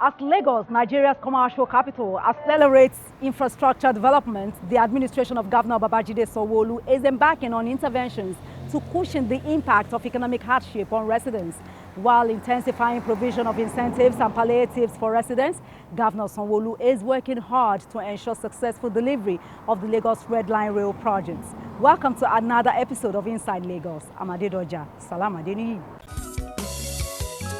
As Lagos, Nigeria's commercial capital, accelerates infrastructure development, the administration of Governor Babajide Sanwo-Olu is embarking on interventions to cushion the impact of economic hardship on residents. While intensifying provision of incentives and palliatives for residents, Governor Sanwo-Olu is working hard to ensure successful delivery of the Lagos Red Line Rail projects. Welcome to another episode of Inside Lagos. I'm Adedoja. Salam Adeniyi.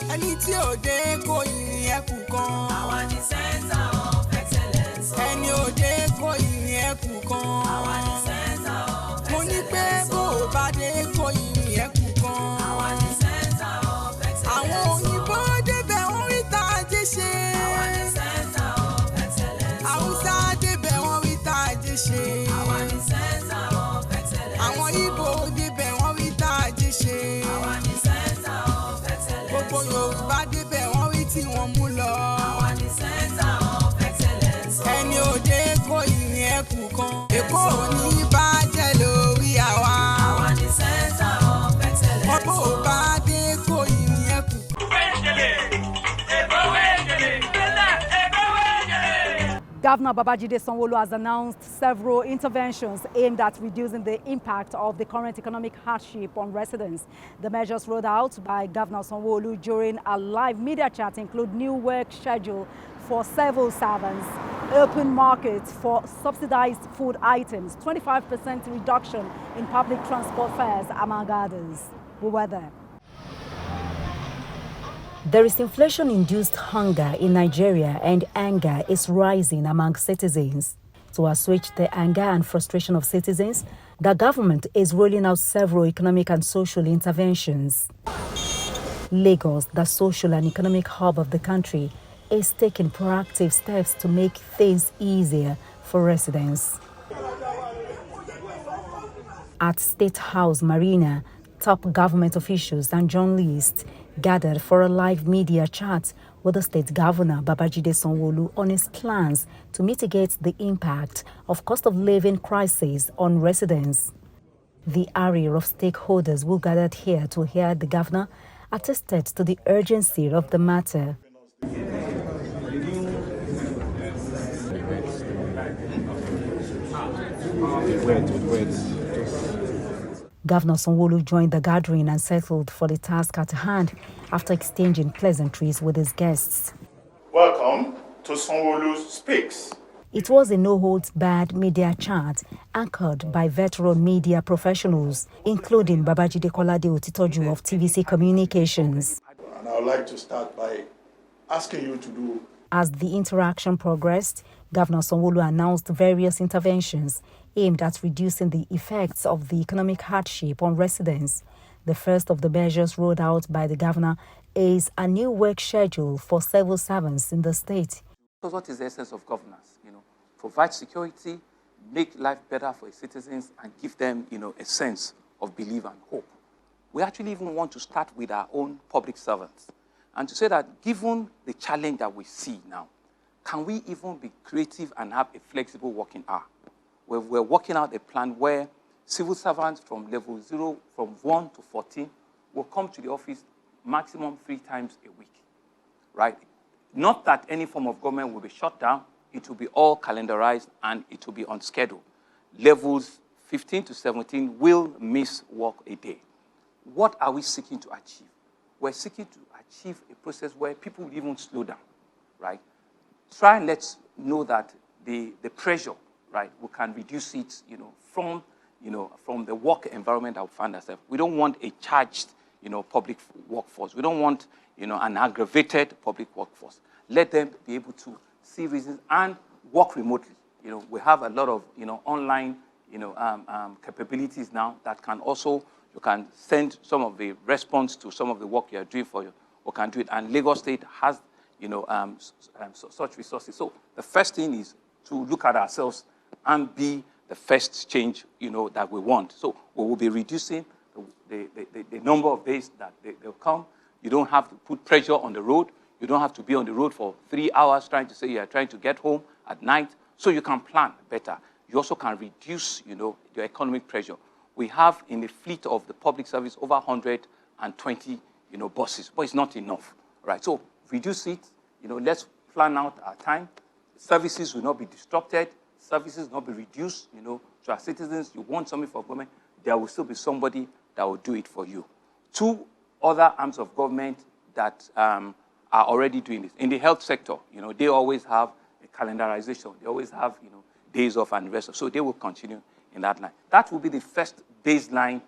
Ẹni tí ò dé kò yìn ẹkù kan. Àwa ni center of excellence. Ẹni ò dé kò yìn ẹkù kan. Àwa ni center of excellence. Mo ní pé bó o bá dé kò yìn ẹkù kan. Àwa ni center of excellence. Àwọn òyìnbó débẹ̀ wọ́n rí tá a jẹ́ ṣe. Àwa ni center of excellence. Haúsá débẹ̀ wọ́n rí tá a jẹ́ ṣe. Àwa ni center of excellence. Àwọn Ìgbò débẹ̀ wọ́n rí tá a jẹ́ ṣe. Àwa ni center of excellence. Gbogbo Yorùbá débẹ̀ wọ́n rí tí wọ́n mú lọ. Àwa ni center of excellence. Ẹni òde kò yìn ẹkù kan. Èkó ò ní bàjẹ́ lórí àwa. Àwa ni center of excellence. Ọ̀pọ̀ ò bá dé kò yìn ẹkù. Governor Babajide Sanwo-Olu has announced several interventions aimed at reducing the impact of the current economic hardship on residents. The measures rolled out by Governor Sanwo-Olu during a live media chat include new work schedule for civil servants, open markets for subsidized food items, 25% reduction in public transport fares, among others. We were there. There is inflation-induced hunger in Nigeria, and anger is rising among citizens. To assuage the anger and frustration of citizens, the government is rolling out several economic and social interventions. Lagos, the social and economic hub of the country, is taking proactive steps to make things easier for residents. At State House Marina, top government officials and journalists gathered for a live media chat with the state governor Babajide Sanwo-Olu on his plans to mitigate the impact of cost of living crisis on residents. The array of stakeholders who gathered here to hear the governor attested to the urgency of the matter. Governor Sanwo-Olu joined the gathering and settled for the task at hand after exchanging pleasantries with his guests. Welcome to Sanwo-Olu Speaks. It was a no-holds-barred media chat anchored by veteran media professionals, including Babajide Kolade Otitoju of TVC Communications. And I would like to start by asking you to do. As the interaction progressed, Governor Sanwo-Olu announced various interventions aimed at reducing the effects of the economic hardship on residents. The first of the measures rolled out by the governor is a new work schedule for civil servants in the state. Because what is the essence of governance? Provide security, make life better for its citizens, and give them, a sense of belief and hope. We actually even want to start with our own public servants and to say that given the challenge that we see now, can we even be creative and have a flexible working hour? We're working out a plan where civil servants from level 0, from 1 to 14, will come to the office maximum 3 times a week, right? Not that any form of government will be shut down. It will be all calendarized and it will be on schedule. Levels 15 to 17 will miss work a day. What are we seeking to achieve? We're seeking to achieve a process where people will even slow down, right? Try and let's know that the pressure, right, we can reduce it, from the work environment that we find ourselves. We don't want a charged, public workforce. We don't want, an aggravated public workforce. Let them be able to see reasons and work remotely. We have a lot of, online, capabilities now that can also, you can send some of the response to some of the work you are doing for you, or can do it. And Lagos State has, such resources. So the first thing is to look at ourselves and be the first change, that we want. So we will be reducing the number of days that they'll come. You don't have to put pressure on the road. You don't have to be on the road for 3 hours trying to say you are trying to get home at night. So you can plan better. You also can reduce, your economic pressure. We have in the fleet of the public service over 120, buses, but it's not enough, right? So reduce it. Let's plan out our time. Services will not be disrupted. Services will not be reduced, to our citizens. You want something for government, there will still be somebody that will do it for you. Two other arms of government that are already doing this. In the health sector, they always have a calendarization. They always have, days off and rest. So they will continue in that line. That will be the first baseline,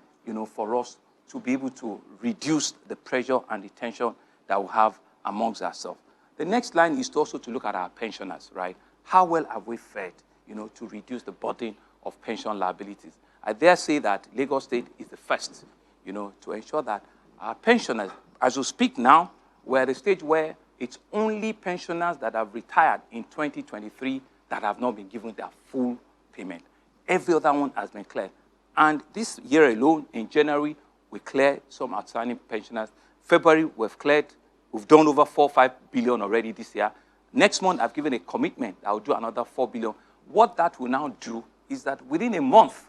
for us to be able to reduce the pressure and the tension that we have amongst ourselves. The next line is also to look at our pensioners, right? How well have we fared, to reduce the burden of pension liabilities? I dare say that Lagos State is the first, to ensure that our pensioners, as we speak now, we're at a stage where it's only pensioners that have retired in 2023 that have not been given their full payment. Every other one has been cleared. And this year alone, in January, we cleared some outstanding pensioners. February, we've done over 4-5 billion already this year. Next month, I've given a commitment that I'll do another 4 billion. What that will now do is that within a month,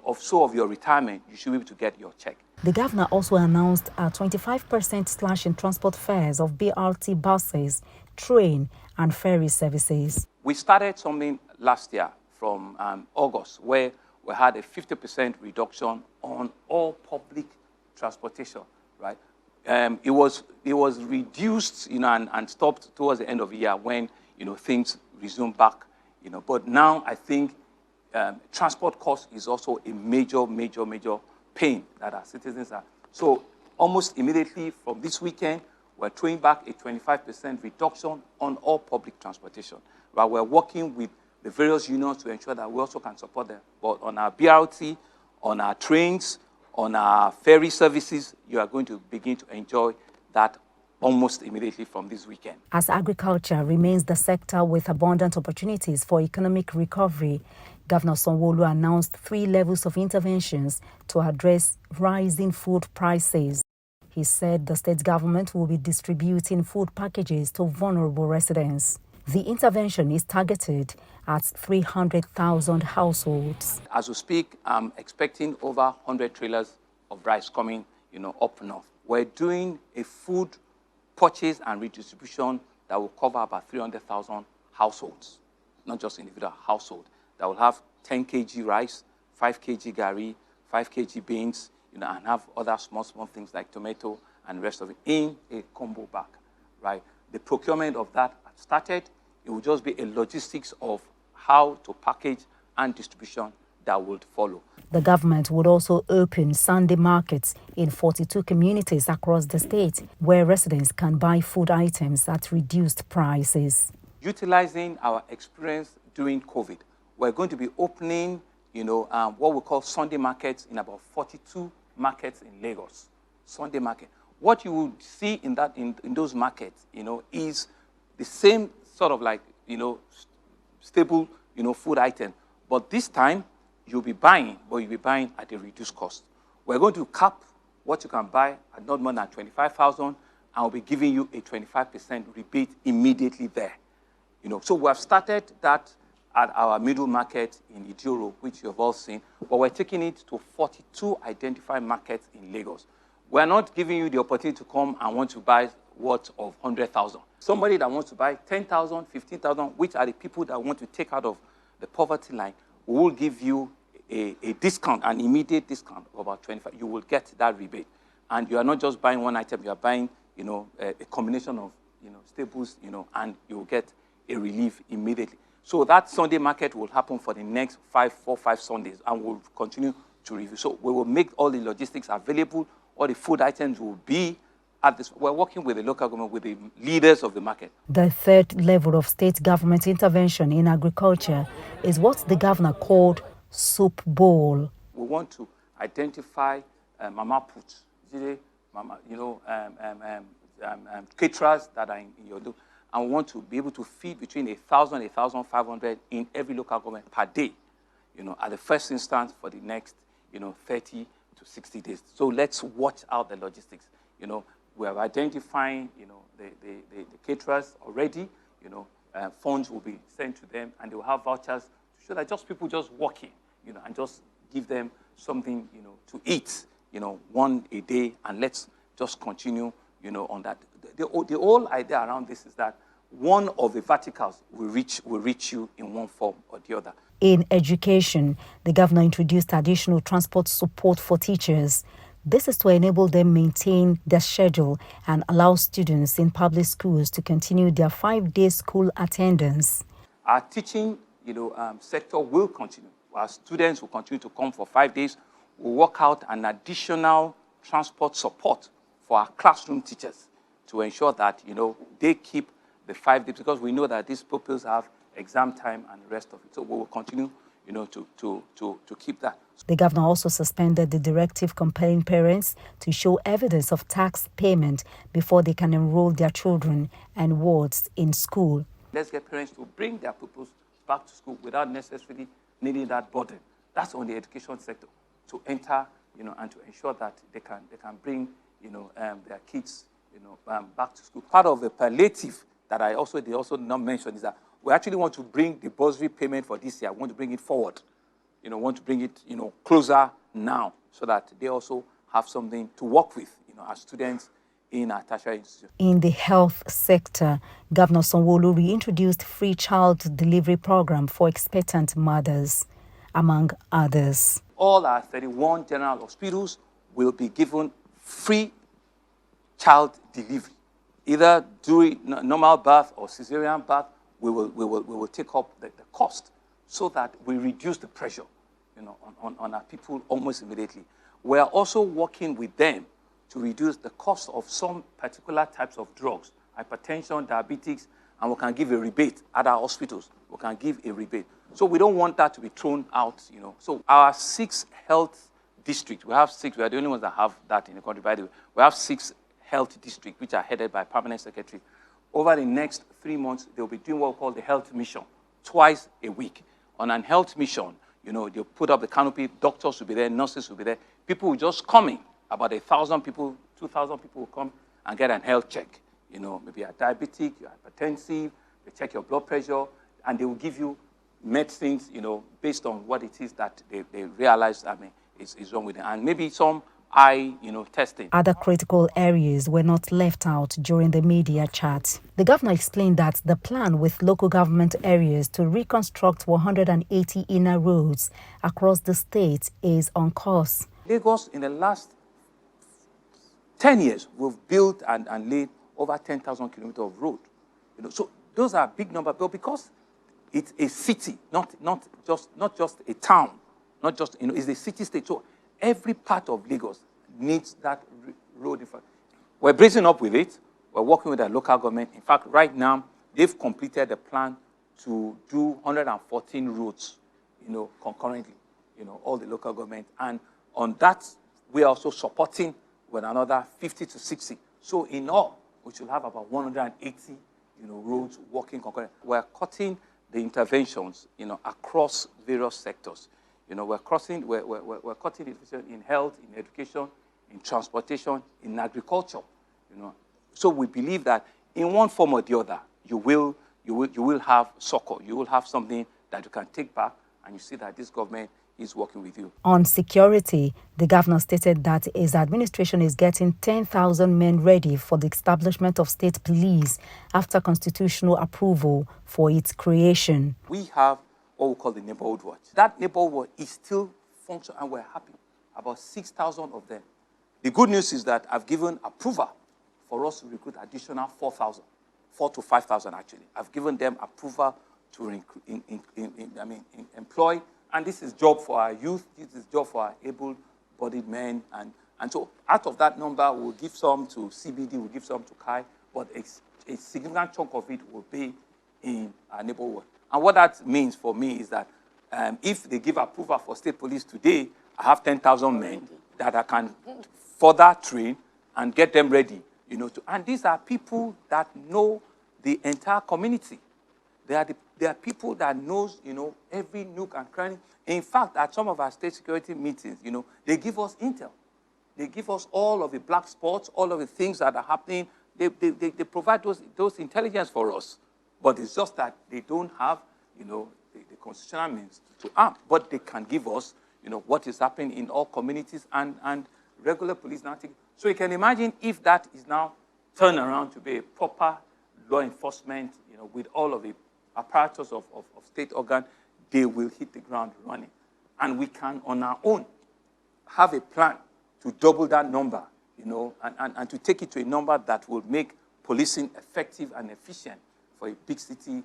of so of your retirement, you should be able to get your check. The governor also announced a 25% slash in transport fares of BRT buses, train and ferry services. We started something last year from August, where we had a 50% reduction on all public transportation, right? It was reduced, and stopped towards the end of the year when, things resumed back, But now I think transport cost is also a major pain that our citizens are. So almost immediately from this weekend, we're throwing back a 25% reduction on all public transportation. Right? We're working with the various unions to ensure that we also can support them. But on our BRT, on our trains, on our ferry services, you are going to begin to enjoy that almost immediately from this weekend. As agriculture remains the sector with abundant opportunities for economic recovery, Governor Sanwo-Olu announced 3 levels of interventions to address rising food prices. He said the state government will be distributing food packages to vulnerable residents. The intervention is targeted at 300,000 households. As we speak, I'm expecting over 100 trailers of rice coming, up north. We're doing a food purchase and redistribution that will cover about 300,000 households, not just individual households, that will have 10 kg rice, 5 kg gari, 5 kg beans, and have other small things like tomato and the rest of it in a combo bag, right? The procurement of that has started. It will just be a logistics of how to package and distribution that would follow. The government would also open Sunday markets in 42 communities across the state where residents can buy food items at reduced prices. Utilizing our experience during COVID, we're going to be opening, what we call Sunday markets in about 42 markets in Lagos. Sunday market. What you will see in those markets, is the same sort of like, stable, food item. But this time, you'll be buying, but you'll be buying at a reduced cost. We're going to cap what you can buy at not more than 25,000, and we'll be giving you a 25% rebate immediately there. So we have started that at our middle market in Idioro, which you've all seen, but we're taking it to 42 identified markets in Lagos. We're not giving you the opportunity to come and want to buy worth of 100,000. Somebody that wants to buy 10,000, 15,000, which are the people that want to take out of the poverty line, we will give you a discount, an immediate discount of about 25. You will get that rebate. And you are not just buying one item, you are buying, a combination of, staples, and you will get a relief immediately. So that Sunday market will happen for the next 5 Sundays, and we'll continue to review. So we will make all the logistics available, all the food items will be at this. We're working with the local government, with the leaders of the market. The third level of state government intervention in agriculture is what the governor called soup bowl. We want to identify mama puts, caterers that are in your local, and we want to be able to feed between 1,000 and 1,500 in every local government per day, at the first instance for the next, 30 to 60 days. So let's watch out the logistics. We are identifying, the caterers already. Funds will be sent to them, and they will have vouchers to show that just people just walk in, and just give them something, to eat, one a day, and let's just continue, on that. The whole idea around this is that one of the verticals will reach you in one form or the other. In education, the governor introduced additional transport support for teachers. This is to enable them maintain their schedule and allow students in public schools to continue their 5-day school attendance. Our teaching, sector will continue. Our students will continue to come for 5 days. We'll work out an additional transport support for our classroom teachers to ensure that, they keep the 5 days, because we know that these pupils have exam time and the rest of it. So we will continue, to keep that. The governor also suspended the directive compelling parents to show evidence of tax payment before they can enroll their children and wards in school. Let's get parents to bring their pupils back to school without necessarily needing that burden. That's on the education sector, to enter, and to ensure that they can bring, their kids, back to school. Part of the palliative that they also not mentioned is that we actually want to bring the bursary payment for this year. We want to bring it forward. Want to bring it, closer now, so that they also have something to work with, as students in our tertiary institutions. In the health sector, Governor Sanwo-Olu reintroduced free child delivery program for expectant mothers, among others. All our 31 general hospitals will be given free child delivery. Either during normal birth or cesarean birth, we will take up the cost so that we reduce the pressure, on our people almost immediately. We are also working with them to reduce the cost of some particular types of drugs, hypertension, diabetes, and we can give a rebate at our hospitals. We can give a rebate. So we don't want that to be thrown out, So our 6 health districts, we have 6, we are the only ones that have that in the country, by the way. We have 6 health districts, which are headed by permanent secretary. Over the next 3 months, they'll be doing what we call the health mission, twice a week. On an health mission, they'll put up the canopy, doctors will be there, nurses will be there. People will just come in, about 1,000 people, 2,000 people will come and get a health check. Maybe you're diabetic, you're hypertensive, they check your blood pressure, and they will give you medicines, based on what it is that they realize, is wrong with them. And maybe some eye, testing. Other critical areas were not left out during the media chat. The governor explained that the plan with local government areas to reconstruct 180 inner roads across the state is on course. Lagos, in the last 10 years, we've built and laid over 10,000 kilometers of road. So those are big numbers, but because it's a city, not just a town, not just, it's a city-state. So every part of Lagos needs that road infrastructure. We're bracing up with it. We're working with the local government. In fact, right now, they've completed the plan to do 114 roads, concurrently, all the local government. And on that, we're also supporting with another 50 to 60. So in all, we should have about 180, roads working concurrently. We're cutting the interventions, across various sectors. We're cutting it in health, in education, in transportation, in agriculture. So we believe that in one form or the other, you will have succor. You will have something that you can take back, and you see that this government is working with you. On security, the governor stated that his administration is getting 10,000 men ready for the establishment of state police after constitutional approval for its creation. We have what we call the neighborhood watch. That neighborhood watch is still functional, and we're happy. About 6,000 of them. The good news is that I've given approval for us to recruit additional 4,000, 4,000 to 5,000 actually. I've given them approval to employ, and this is job for our youth, this is job for our able-bodied men, and so out of that number, we'll give some to CBD, we'll give some to KAI, but a significant chunk of it will be in our neighborhood. And what that means for me is that if they give approval for state police today, I have 10,000 men that I can further train and get them ready, and these are people that know the entire community. They are people that knows, every nook and cranny. In fact, at some of our state security meetings, they give us intel. They give us all of the black spots, all of the things that are happening. They provide those intelligence for us. But it's just that they don't have, the constitutional means to act. But they can give us, what is happening in all communities and regular police now. So you can imagine if that is now turned around to be a proper law enforcement, with all of the apparatus of state organ, they will hit the ground running. And we can, on our own, have a plan to double that number, and to take it to a number that will make policing effective and efficient for a big city,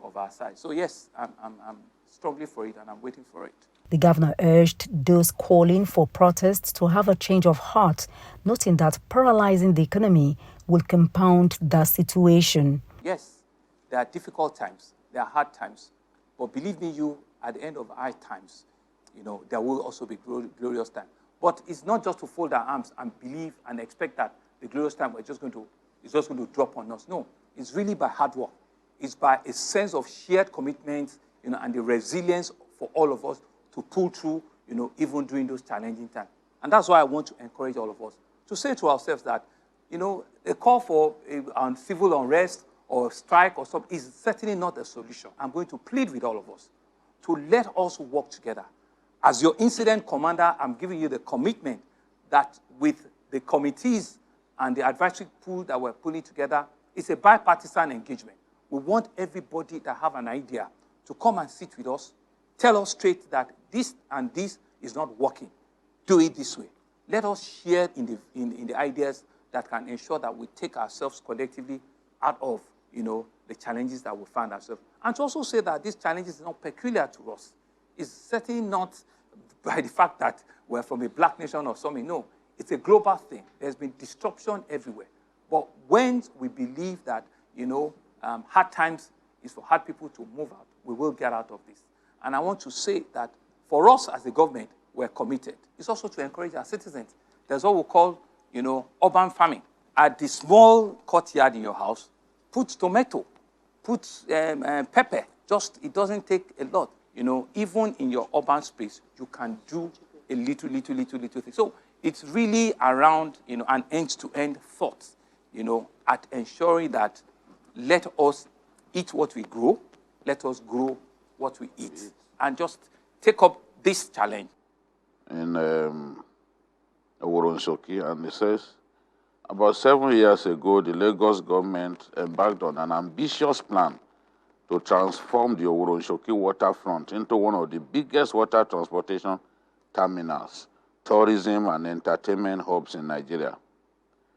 of our size. So yes, I'm strongly for it, and I'm waiting for it. The governor urged those calling for protests to have a change of heart, noting that paralyzing the economy will compound the situation. Yes, there are difficult times, there are hard times, but believe me, at the end of hard times, there will also be glorious time. But it's not just to fold our arms and believe and expect that the glorious time is just going to drop on us. No, it's really by hard work. It's by a sense of shared commitment, and the resilience for all of us to pull through, even during those challenging times. And that's why I want to encourage all of us to say to ourselves that, a call for civil unrest or strike or something is certainly not a solution. I'm going to plead with all of us to let us work together. As your incident commander, I'm giving you the commitment that with the committees and the advisory pool that we're pulling together, it's a bipartisan engagement. We want everybody that have an idea to come and sit with us, tell us straight that this and this is not working. Do it this way. Let us share in the ideas that can ensure that we take ourselves collectively out of, the challenges that we find ourselves. And to also say that these challenges are not peculiar to us. It's certainly not by the fact that we're from a black nation or something. No, it's a global thing. There's been disruption everywhere. But when we believe that, hard times is for hard people to move out, we will get out of this. And I want to say that for us as a government, we're committed. It's also to encourage our citizens. There's what we call, urban farming. At the small courtyard in your house, put tomato, put pepper. It doesn't take a lot. Even in your urban space, you can do a little thing. So it's really around, an end-to-end thought, at ensuring that let us eat what we grow, let us grow what we eat, and just take up this challenge. In Oworonshoki, and it says, about 7 years ago, the Lagos government embarked on an ambitious plan to transform the Oworonshoki waterfront into one of the biggest water transportation terminals, tourism and entertainment hubs in Nigeria.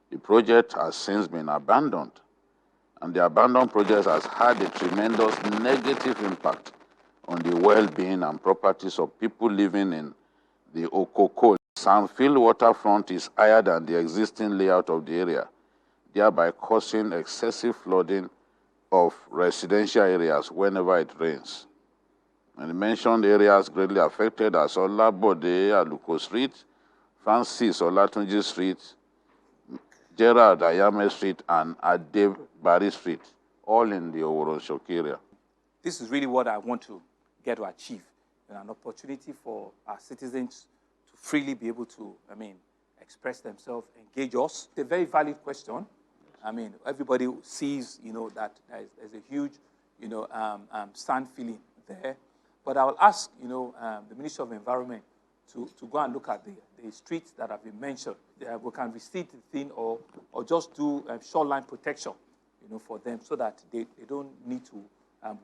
The project has since been abandoned, and the abandoned project has had a tremendous negative impact on the well-being and properties of people living in the Okoko. Sandfield waterfront is higher than the existing layout of the area, thereby causing excessive flooding of residential areas whenever it rains. And the mentioned areas greatly affected are Olabode Aluko Street, Francis Olatunji Street, Gerald Ayame Street, and Adebari Street, all in the Oworonshoki area. This is really what I want to get to achieve, an opportunity for our citizens to freely be able to, express themselves, engage us. It's a very valid question. Everybody sees, that there's a huge, sand feeling there. But I will ask, the Ministry of Environment to go and look at the streets that have been mentioned. We can reseed the thing or just do shoreline protection, for them so that they don't need to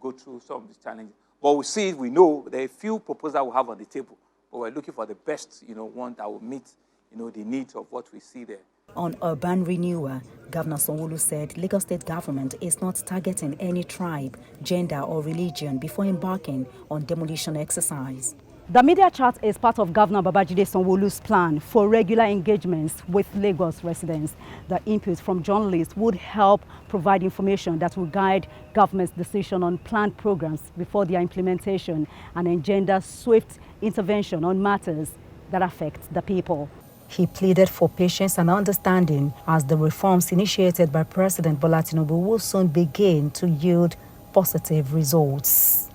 go through some of these challenges. But we know there are a few proposals we have on the table, but we're looking for the best, one that will meet, the needs of what we see there. On urban renewal, Governor Sanwo-Olu said Lagos State government is not targeting any tribe, gender or religion before embarking on demolition exercise. The media chat is part of Governor Babajide Sanwo-Olu's plan for regular engagements with Lagos residents. The input from journalists would help provide information that will guide government's decision on planned programs before their implementation and engender swift intervention on matters that affect the people. He pleaded for patience and understanding as the reforms initiated by President Bola Tinubu will soon begin to yield positive results.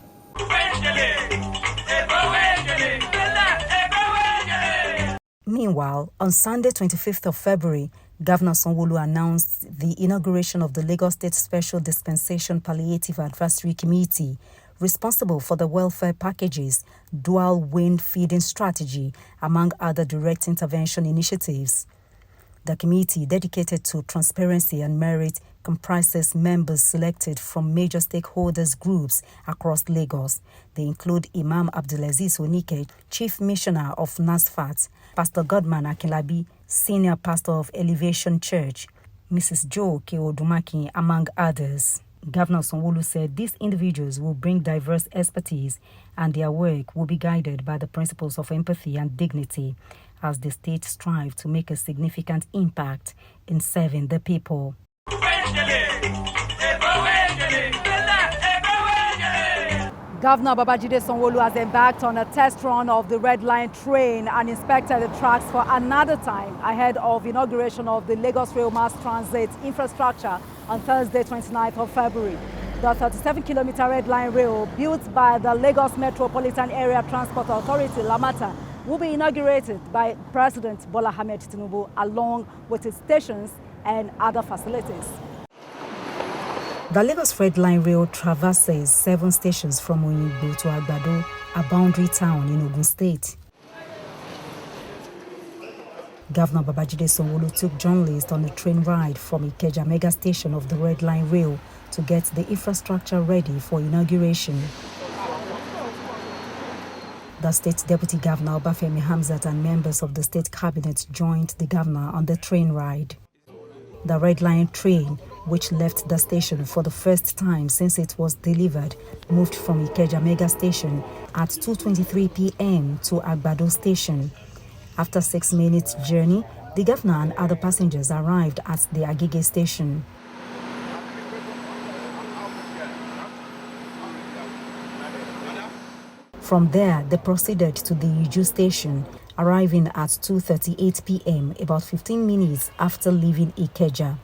Meanwhile, on Sunday, 25th of February, Governor Sanwo-Olu announced the inauguration of the Lagos State Special Dispensation Palliative Advisory Committee, responsible for the welfare packages, dual wind feeding strategy, among other direct intervention initiatives. The committee, dedicated to transparency and merit, comprises members selected from major stakeholders groups across Lagos. They include Imam Abdulaziz Onike, Chief Missioner of NASFAT, Pastor Godman Akinlabi, Senior Pastor of Elevation Church, Mrs. Jo Keodumaki, among others. Governor Sanwo-Olu said these individuals will bring diverse expertise and their work will be guided by the principles of empathy and dignity as the state strive to make a significant impact in serving the people. Governor Babajide Sanwo-Olu has embarked on a test run of the Red Line train and inspected the tracks for another time ahead of inauguration of the Lagos Rail Mass Transit infrastructure on Thursday, 29th of February. The 37-kilometer Red Line rail, built by the Lagos Metropolitan Area Transport Authority, LAMATA, will be inaugurated by President Bola Ahmed Tinubu along with its stations and other facilities. The Lagos Red Line Rail traverses 7 stations from Oyingbo to Agbado, a boundary town in Ogun State. Governor Babajide Sanwo-Olu took journalists on a train ride from Ikeja Mega Station of the Red Line Rail to get the infrastructure ready for inauguration. The State Deputy Governor Obafemi Hamzat and members of the State Cabinet joined the governor on the train ride. The Red Line train, which left the station for the first time since it was delivered, moved from Ikeja Mega Station at 2:23 p.m. to Agbado Station. After 6 minutes journey, the governor and other passengers arrived at the Agege Station. From there, they proceeded to the Iju Station, arriving at 2:38 p.m., about 15 minutes after leaving Ikeja.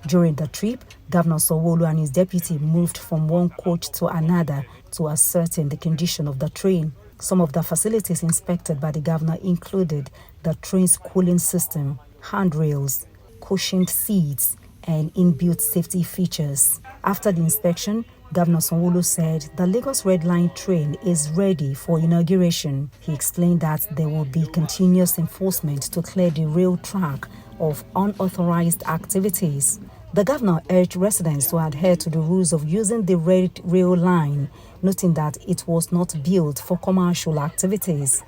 During the trip, Governor Sanwo-Olu and his deputy moved from one coach to another to ascertain the condition of the train. Some of the facilities inspected by the governor included the train's cooling system, handrails, cushioned seats, and inbuilt safety features. After the inspection, Governor Sanwo-Olu said the Lagos Red Line train is ready for inauguration. He explained that there will be continuous enforcement to clear the rail track of unauthorized activities. The governor urged residents to adhere to the rules of using the red rail line, noting that it was not built for commercial activities.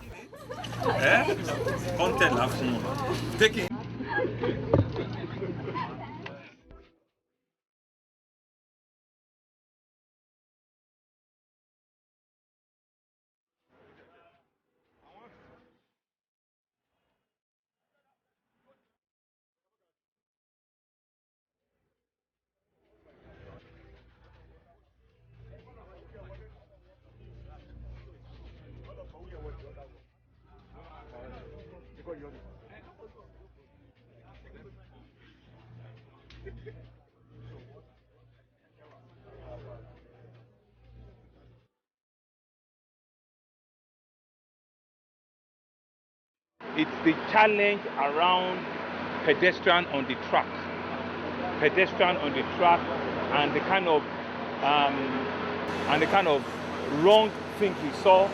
It's the challenge around pedestrian on the track and the kind of wrong things we saw,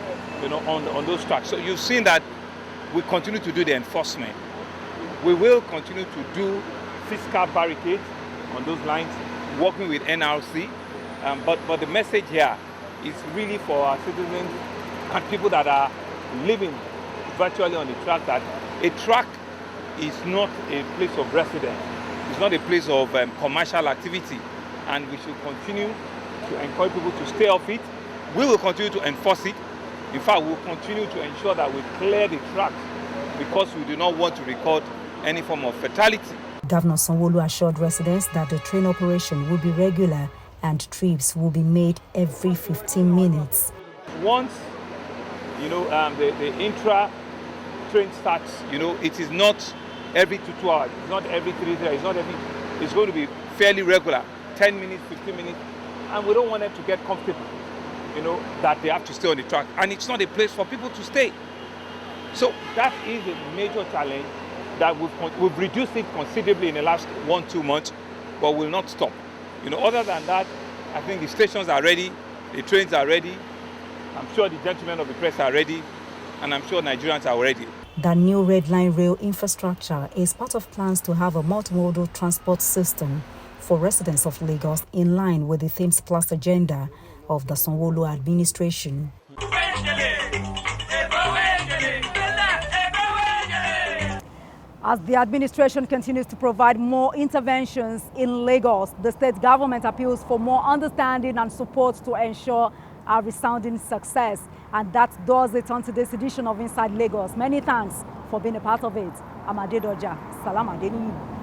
on those tracks. So you've seen that we continue to do the enforcement. We will continue to do physical barricades on those lines, working with NRC. But the message here is really for our citizens and people that are living virtually on the track, that a track is not a place of residence. It's not a place of commercial activity, and we should continue to encourage people to stay off it. We will continue to enforce it. In fact, we will continue to ensure that we clear the tracks because we do not want to record any form of fatality. Governor Sanwo-Olu assured residents that the train operation will be regular and trips will be made every 15 minutes. Once, the intra-train starts, it is not every 2 hours, it's not every 3 hours, it's going to be fairly regular, 10 minutes, 15 minutes, and we don't want them to get comfortable, that they have to stay on the track, and it's not a place for people to stay. So that is a major challenge that we've reduced it considerably in the last 1-2 months, but will not stop. Other than that, I think the stations are ready, the trains are ready. I'm sure the gentlemen of the press are ready. and I'm sure Nigerians are ready. The new Red Line rail infrastructure is part of plans to have a multimodal transport system for residents of Lagos in line with the Themes Plus agenda of the Sanwo-Olu administration. As the administration continues to provide more interventions in Lagos, the state government appeals for more understanding and support to ensure a resounding success. And that does it on today's edition of Inside Lagos. Many thanks for being a part of it. I'm Adedoja. Salam Adeniyi.